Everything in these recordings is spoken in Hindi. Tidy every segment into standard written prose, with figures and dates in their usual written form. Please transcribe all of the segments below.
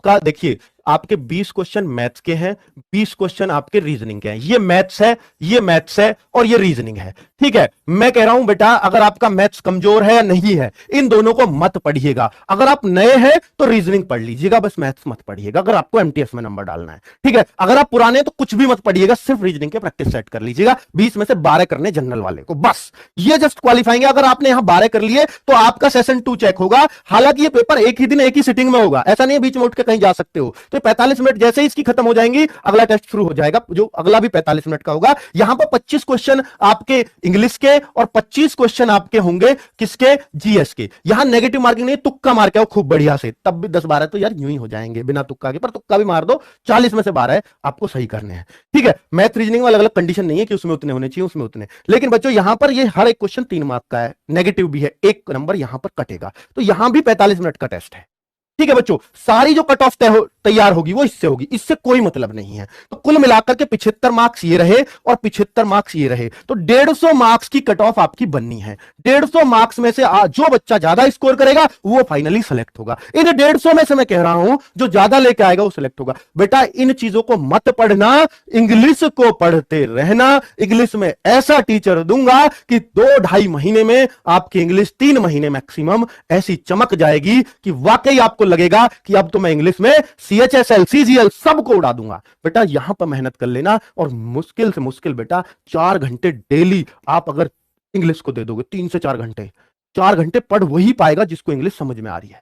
आपका देखिए, आपके 20 क्वेश्चन मैथ्स के हैं, 20 क्वेश्चन आपके रीजनिंग के हैं। ये मैथ्स है, ये मैथ्स है और ये रीजनिंग है। ठीक है, मैं कह रहा हूं बेटा, अगर आपका मैथ्स कमजोर है या नहीं है, इन दोनों को मत पढ़िएगा। अगर आप नए हैं तो रीजनिंग पढ़ लीजिएगा, बस मैथ्स मत पढ़िएगा अगर आपको एमटीएस में नंबर डालना है। ठीक है, अगर आप पुराने तो कुछ भी मत पढ़िएगा, सिर्फ रीजनिंग के प्रैक्टिस सेट कर लीजिएगा। 20 में से 12 करने जनरल वाले को, बस ये जस्ट क्वालिफाइंग है। अगर आपने यहां 12 कर लिए तो आपका सेशन 2 चेक होगा। हालांकि ये पेपर एक ही दिन एक ही सिटिंग में होगा, ऐसा नहीं है बीच में उठ के कहीं जा सकते हो। तो 45 मिनट जैसे ही इसकी खत्म हो जाएंगी, अगला टेस्ट शुरू हो जाएगा, जो अगला भी 45 मिनट का होगा। यहां पर 25 क्वेश्चन आपके इंग्लिश के और 25 क्वेश्चन आपके होंगे किसके, जीएस के। यहां नेगेटिव मार्किंग नहीं, तुक्का मार के आओ खूब बढ़िया से, तब भी 10-12 तो यार यूं ही हो जाएंगे बिना तुक्का के, पर तुक्का भी मार दो। 40 में से 12 आपको सही करने हैं। ठीक है, मैथ रीजनिंग में अलग अलग कंडीशन नहीं है कि उसमें उतने होने चाहिए, उसमें उतने। लेकिन बच्चों यहां पर ये हर एक क्वेश्चन 3 मार्क का है, नेगेटिव भी है, एक नंबर यहां पर कटेगा। तो यहां भी 45 मिनट का टेस्ट है। ठीक है बच्चों, सारी जो कट ऑफ तैयार होगी वो इससे होगी, इससे कोई मतलब नहीं है। तो कुल मिलाकर के 75 मार्क्स ये रहे और 75 मार्क्स ये रहे, तो 150 मार्क्स की कट ऑफ आपकी बननी है। 150 मार्क्स में से जो बच्चा ज्यादा स्कोर करेगा वो फाइनली सेलेक्ट होगा। इन 150 में से मैं कह रहा हूं जो ज्यादा लेके आएगा वो सिलेक्ट होगा। बेटा इन चीजों को मत पढ़ना, इंग्लिश को पढ़ते रहना। इंग्लिश में ऐसा टीचर दूंगा कि 2-2.5 महीने में आपकी इंग्लिश 3 महीने मैक्सिमम ऐसी चमक जाएगी कि वाकई आपको लगेगा कि अब तो मैं इंग्लिश में सीएचएसएल सीजीएल सबको उड़ा दूंगा। बेटा यहां पर मेहनत कर लेना, और मुश्किल से मुश्किल बेटा 4 घंटे डेली आप अगर इंग्लिश को दे दोगे, 3 से 4 घंटे, 4 घंटे पढ़ वही पाएगा जिसको इंग्लिश समझ में आ रही है,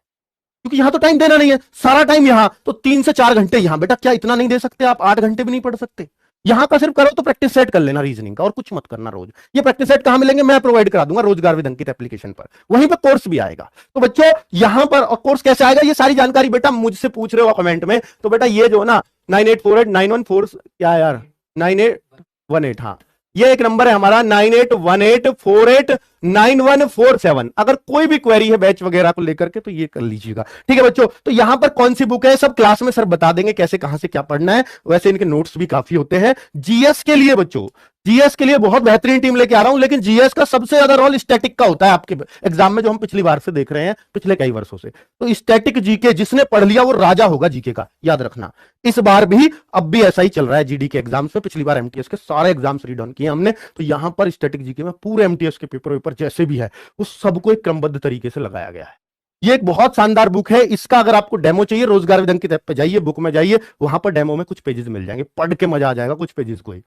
क्योंकि यहां तो टाइम देना नहीं है, सारा टाइम यहां, तो 3 से 4 घंटे यहां। बेटा क्या इतना नहीं दे सकते आप? 8 घंटे भी नहीं पढ़ सकते? यहां का सिर्फ करो तो प्रैक्टिस सेट कर लेना रीजनिंग का, और कुछ मत करना। रोज ये प्रैक्टिस सेट कहां मिलेंगे? मैं प्रोवाइड करा दूंगा रोजगार विद अंकित एप्लीकेशन पर, वहीं पर कोर्स भी आएगा। तो बच्चों यहां पर और कोर्स कैसे आएगा, ये सारी जानकारी बेटा मुझसे पूछ रहे हो कमेंट में, तो बेटा ये जो ना 984891 क्या यार 9818, हाँ ये एक नंबर है हमारा 9818489147। अगर कोई भी क्वेरी है बैच वगैरह को लेकर के तो ये कर लीजिएगा। ठीक है बच्चों, तो यहां पर कौन सी बुक है सब क्लास में सर बता देंगे कैसे कहां से क्या पढ़ना है। वैसे इनके नोट्स भी काफी होते हैं। जीएस के लिए बच्चों, जीएस के लिए बहुत बेहतरीन टीम लेके आ रहा हूं, लेकिन जीएस का सबसे ज्यादा रोल स्टैटिक का होता है आपके एग्जाम में, जो हम पिछली बार से देख रहे हैं, पिछले कई वर्षों से। तो स्टैटिक जीके जिसने पढ़ लिया वो राजा होगा जीके का, याद रखना। इस बार भी अब भी ऐसा ही चल रहा है जीडी के एग्जाम्स में। पिछली बार एमटीएस के सारे एग्जाम्स रीड ऑन किए हमने, तो यहां पर स्टैटिक जीके में पूरे एमटीएस के पेपर जैसे भी है उस सबको एक क्रमबद्ध तरीके से लगाया गया है। ये एक बहुत शानदार बुक है। इसका अगर आपको डेमो चाहिए रोजगार विद अंकित ऐप पे जाइए, बुक में जाइए, वहां पर डेमो में कुछ पेजेस मिल जाएंगे, पढ़ के मजा आ जाएगा कुछ पेजेस को ही।